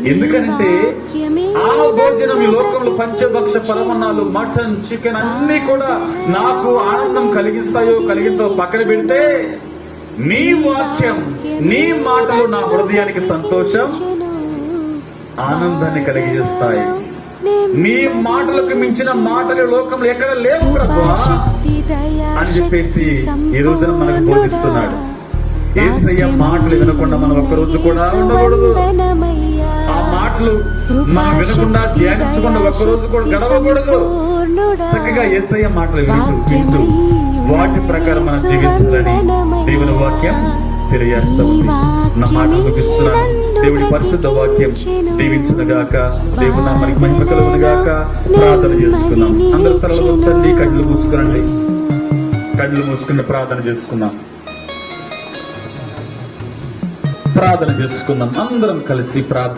ఎందుకంటే ఆ భోజనం ఈ లోకంలో పంచభక్ష పరమన్నాలు, మటన్, చికెన్ అన్ని కూడా నాకు ఆనందం కలిగించవు పక్కన పెడితే నీ వాక్యం, నీ మాటలు నా హృదయానికి సంతోషం, ఆనందాన్ని కలిగిస్తాయి. నీ మాటలకు మించిన మాటలు లోకంలో ఎక్కడ లేవు ప్రభువా అని చెప్పేసి ఈ రోజున మనకు బోధిస్తున్నాడు. యేసయ్య మాటలు వినకుండా మనం ఒక్కరోజు కూడా ఉండకూడదు. ఆ మాటలు మనం వినకుండా ధ్యానించకుండా ఒక్కరోజు కూడా గడవకూడదు. చక్కగా యేసయ్య మాటలు వింటూ వాటి ప్రకారం మనం జీవించాలని దేవుని వాక్యం తెలియజేస్తా ఉంది. నా మాటలు ముగిస్తున్నాను. దేవుడి పరిశుద్ధ వాక్యం దీవించును గాక. దేవుని నామానికి మహిమ కలుగును గాక. ప్రార్థన చేసుకుందాం. అందరూ తలలు వంచండి, కళ్ళు మూసుకునండి. కళ్ళు మూసుకుని ప్రార్థన చేసుకుందాం. ప్రార్థన చేసుకుందాం. అందరం కలిసి ప్రార్థన